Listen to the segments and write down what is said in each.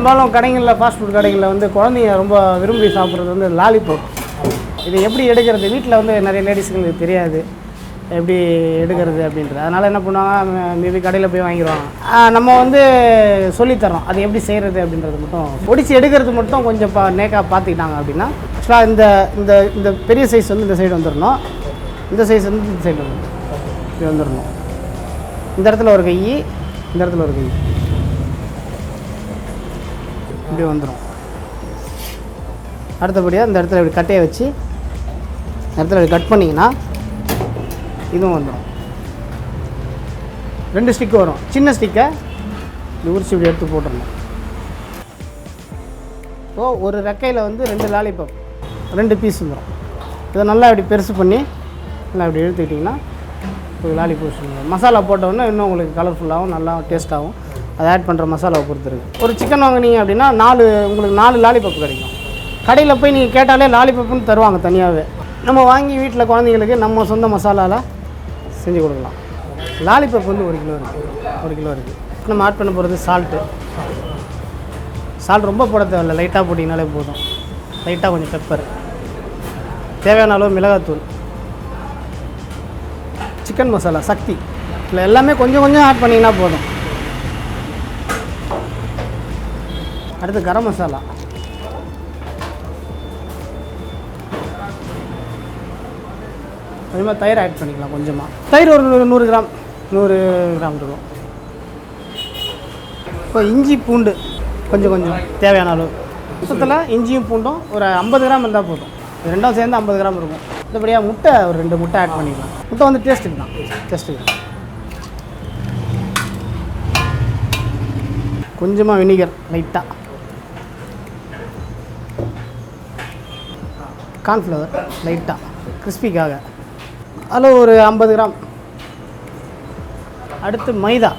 பெரும்பாலும் கடைகளில் fast food கடைகளில் வந்து குழந்தைங்க ரொம்ப விரும்பி சாப்பிட்றது வந்து லாலிபாப். இது எப்படி எடுக்கிறது வீட்டில் வந்து நிறைய லேடிஸுங்களுக்கு தெரியாது எப்படி எடுக்கிறது அப்படின்றது. அதனால் என்ன பண்ணுவாங்க, மேபி கடையில் போய் வாங்கிடுவாங்க. நம்ம வந்து சொல்லித்தரோம் அது எப்படி செய்கிறது அப்படின்றது மட்டும். பொடிச்சு எடுக்கிறது மட்டும் கொஞ்சம் நேக்காக பார்த்துக்கிட்டாங்க அப்படின்னா ஆக்சுவலாக இந்த இந்த இந்த பெரிய சைஸ் வந்து இந்த சைடு வந்துடணும், இந்த சைஸ் வந்து இந்த சைடு வந்துடணும், இப்படி வந்துடணும். இந்த இடத்துல ஒரு கை, இந்த இடத்துல ஒரு கை, இப்படி வந்துடும். அடுத்தபடியாக இந்த இடத்துல இப்படி கட்டையை வச்சு இந்த இடத்துல இப்படி கட் பண்ணிங்கன்னா இதுவும் வந்துடும். 2 ஸ்டிக்கு வரும். சின்ன ஸ்டிக்கை இப்படி உரிச்சு இப்படி எடுத்து போட்டுடணும். ஸோ ஒரு ரெக்கையில் வந்து 2 லாலிபாப் 2 பீஸ் வந்துடும். இதை நல்லா இப்படி பெருசு பண்ணி நல்லா இப்படி எடுத்துக்கிட்டிங்கன்னா ஒரு லாலிபாப். மசாலா போட்டோன்னா இன்னும் உங்களுக்கு கலர்ஃபுல்லாகவும் நல்லா டேஸ்ட்டாகவும் அதை ஆட் பண்ணுற மசாலாவை பொறுத்து இருக்குது. ஒரு சிக்கன் வாங்கினீங்க அப்படின்னா உங்களுக்கு 4 லாலிபாப் கிடைக்கும். கடையில் போய் நீங்கள் கேட்டாலே லாலிபாப்னு தருவாங்க தனியாகவே. நம்ம வாங்கி வீட்டில் குழந்தைங்களுக்கு நம்ம சொந்த மசாலாவில் செஞ்சு கொடுக்கலாம். லாலிபாப் வந்து 1 கிலோ இருக்குது, 1 கிலோ இருக்குது. நம்ம ஆட் பண்ண போகிறது சால்ட் ரொம்ப போட தேவையில்லை, லைட்டாக போட்டிங்கனாலே போதும். லைட்டாக கொஞ்சம் பெப்பர், தேவையான அளவு மிளகாத்தூள், சிக்கன் மசாலா சக்தி, இல்லை எல்லாமே கொஞ்சம் கொஞ்சம் ஆட் பண்ணிங்கன்னா போதும். அடுத்து கரம் மசாலா, கொஞ்சமாக தயிர் ஆட் பண்ணிக்கலாம். கொஞ்சமாக தயிர் ஒரு 100 கிராம் இருக்கும். இப்போ இஞ்சி பூண்டு கொஞ்சம் தேவையான அளவு. மொத்தத்தில் இஞ்சியும் பூண்டும் ஒரு 50 கிராம் இருந்தால் போதும். இது ரெண்டும் சேர்ந்து 50 கிராம் இருக்கும். மற்றபடியாக முட்டை ஒரு 2 முட்டை ஆட் பண்ணிக்கலாம். முட்டை வந்து டேஸ்ட்டுக்கு தான், டேஸ்ட்டுக்கு. கொஞ்சமாக வினிகர் லைட்டாக, கார்ன்ஃப்ளவர் லைட்டாக கிறிஸ்பிக்காக, அதில் ஒரு 50 கிராம். அடுத்து மைதா,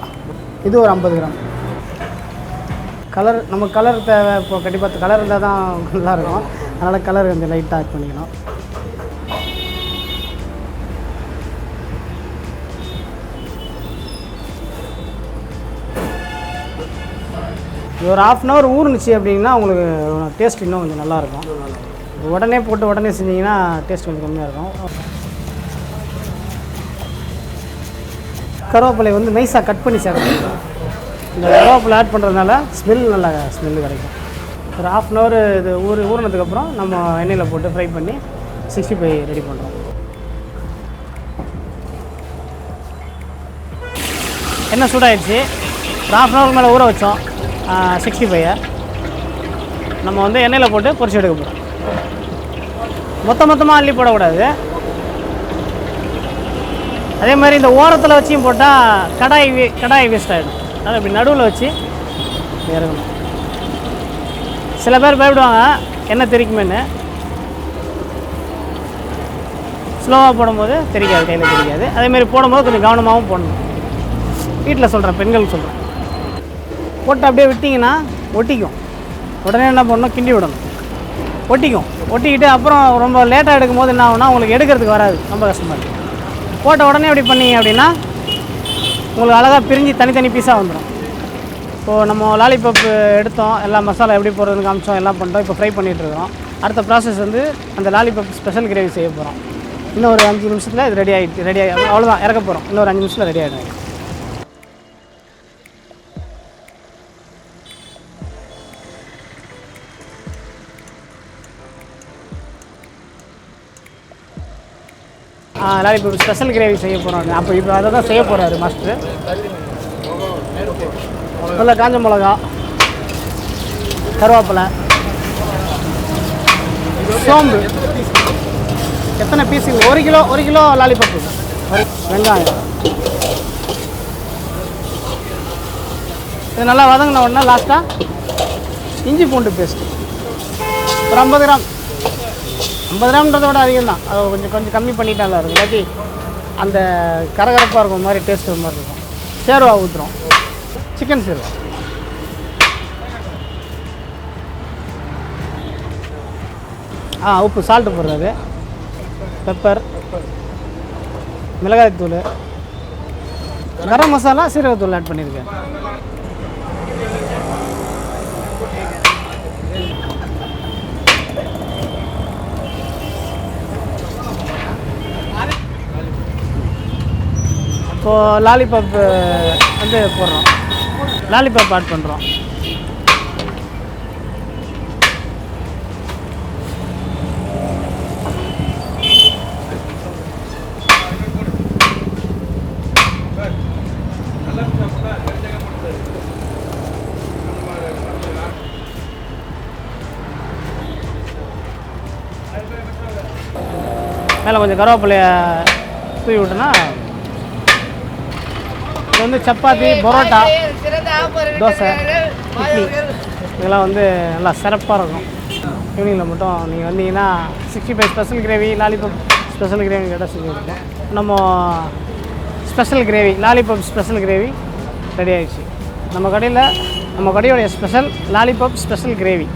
இது ஒரு 50 கிராம். கலர் நமக்கு கலர் தேவை. இப்போ கண்டிப்பாக கலர் இருந்தால் தான் நல்லாயிருக்கும். அதனால் கலர் கொஞ்சம் லைட்டாக ஆட் பண்ணிக்கணும். ஒரு 1/2 அன் ஹவர் ஊறுனுச்சு அப்படின்னா உங்களுக்கு டேஸ்ட் இன்னும் கொஞ்சம் நல்லாயிருக்கும். உடனே போட்டு உடனே செஞ்சிங்கன்னா டேஸ்ட் கொஞ்சம் கம்மியாக இருக்கும். கருவேப்பிலை வந்து நைஸாக கட் பண்ணி சேர்க்கணும். இந்த கருவேப்பிலை ஆட் பண்ணுறதுனால நல்லா ஸ்மெல்லு கிடைக்கும். ஒரு 1/2 அன் ஹவர் இது ஊறினதுக்கப்புறம் நம்ம எண்ணெயில் போட்டு ஃப்ரை பண்ணி 65 ரெடி பண்ணுறோம். எண்ணெய் சூடாகிடுச்சு. ஒரு 1/2 அன் ஹவர் மேலே ஊற வச்சோம் 65. நம்ம வந்து எண்ணெயில் போட்டு பொரிச்சு எடுக்க போகிறோம். மொத்தமாக அள்ளி போடக்கூடாது. அதே மாதிரி இந்த ஓரத்தில் வச்சியும் போட்டால் கடாய் வேஸ்ட் ஆகிடும். அதனால் இப்படி நடுவில் வச்சு இறங்கணும். சில பேர் பயப்படுவாங்க எண்ணெய் தெரிக்குமேன்னு. ஸ்லோவாக போடும்போது தெரிக்காது, கையில் தெரிக்காது. அதேமாதிரி போடும்போது கொஞ்சம் கவனமாகவும் போடணும். வீட்டில் சொல்கிறேன், பெண்கள் சொல்கிறேன். போட்டு அப்படியே விட்டிங்கன்னா ஒட்டிக்கும். உடனே என்ன பண்ணணும், கிண்டி விடணும். ஒட்டிக்கிட்டு அப்புறம் ரொம்ப லேட்டாக எடுக்கும் போது என்ன ஆகுனா உங்களுக்கு எடுக்கிறதுக்கு வராது, ரொம்ப கஷ்டமாக இருக்குது. போட்ட உடனே அப்படி பண்ணிங்க அப்படின்னா உங்களுக்கு அழகாக பிரிஞ்சு தனித்தனி பீஸாக வந்துடும். இப்போது நம்ம லாலிபாப் எடுத்தோம், எல்லா மசாலா எப்படி போடுறதுன்னு காமிச்சோம், எல்லாம் பண்ணிட்டோம். இப்போ ஃப்ரை பண்ணிகிட்ருக்கோம். அடுத்த ப்ராசஸ் வந்து அந்த லாலிபாப் ஸ்பெஷல் கிரேவி செய்ய போகிறோம். இன்னும் ஒரு 5 நிமிஷத்தில் இது ரெடி ஆகிடும். அவ்வளோதான், இறக்க போகிறோம். இன்னொரு 5 நிமிஷத்தில் ரெடி ஆகிடும். லாலிபாப் ஸ்பெஷல் கிரேவி செய்ய போகிறோம். இப்போ அதை தான் செய்ய போகிறாரு மாஸ்டர். நல்லா காஞ்ச மிளகா, கருவேப்பிலை, சோம்பு. எத்தனை பீஸுங்க? 1 கிலோ லாலிபாப். வெங்காயம். இது நல்லா வதங்கின உடனே லாஸ்ட்டாக இஞ்சி பூண்டு பேஸ்ட்டு ஒரு 50 கிராம். 50 கிராம்ன்றதை விட அதிகம் தான். அதை கொஞ்சம் கம்மி பண்ணிட்டாலும் இருக்கும். இல்லாட்டி அந்த கரகரப்பாக இருக்கும் மாதிரி டேஸ்ட் மாதிரி இருக்கும். சேர்வா ஊற்றுறோம், சிக்கன் சேர்வா. உப்பு, சால்ட்டு போடுறது, பெப்பர், மிளகாய்த்தூள், கரம் மசாலா, சீரகத்தூள் ஆட் பண்ணியிருக்கேன். இப்போது லாலிபாப் வந்து போடுறோம். லாலிபாப் ஆட் பண்ணுறோம். மேலே கொஞ்சம் கருவேப்பிலையை தூவி விட்டோன்னா இது வந்து சப்பாத்தி, பரோட்டா, தோசை, இட்லி இதெல்லாம் வந்து நல்லா சிறப்பாக இருக்கும். ஈவினிங்கில் மட்டும் நீங்கள் வந்தீங்கன்னா 65 special gravy, lollipop special gravy கேட்டால் செஞ்சு கொடுப்போம். நம்ம special gravy, lollipop special gravy ready ஆகிடுச்சு. நம்ம கடையோடைய ஸ்பெஷல் லாலிபாப் ஸ்பெஷல் கிரேவி.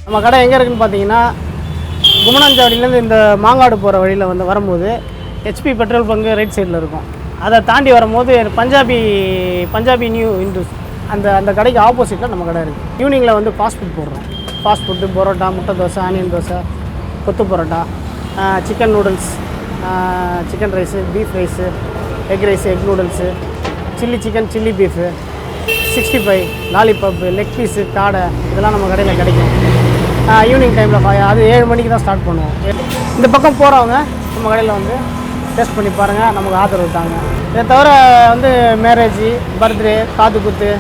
நம்ம கடை எங்கே இருக்குதுன்னு பார்த்தீங்கன்னா, குமணஞ்சாவடியிலேருந்து இந்த மாங்காடு போகிற வழியில் வந்து வரும்போது HP பெட்ரோல் பங்கு ரைட் சைடில் இருக்கும். அதை தாண்டி வரும்போது பஞ்சாபி நியூ இண்டூஸ் அந்த கடைக்கு ஆப்போசிட்டில் நம்ம கடை இருக்குது. ஈவினிங்கில் வந்து ஃபாஸ்ட் ஃபுட் போடுறோம். ஃபாஸ்ட் ஃபுட்டு, பரோட்டா, முட்டை dosa, onion dosa, kothu parotta, chicken noodles, chicken rice, beef rice, egg rice, egg noodles, chilli chicken, chilli beef, 65, lollipop, leg piece, காடை இதெல்லாம் நம்ம கடையில் கிடைக்கும். ஈவினிங் டைமில் அது 7 மணிக்கு தான் ஸ்டார்ட் பண்ணுவோம். இந்த பக்கம் போகிறவங்க நம்ம கடையில் வந்து டேஸ்ட் பண்ணி பாருங்கள், நமக்கு ஆதரவு தாங்க. இதை தவிர வந்து மேரேஜ், பர்த்டே, காது குத்து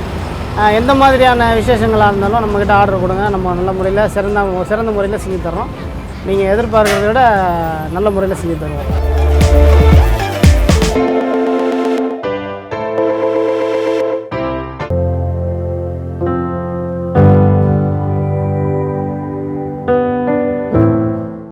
எந்த மாதிரியான விசேஷங்களாக இருந்தாலும் நம்மக்கிட்ட ஆர்டர் கொடுங்க. நம்ம நல்ல முறையில் சிறந்த முறையில் செஞ்சு தர்றோம். நீங்கள் எதிர்பார்க்கிறத விட நல்ல முறையில் செஞ்சு தருவோம்.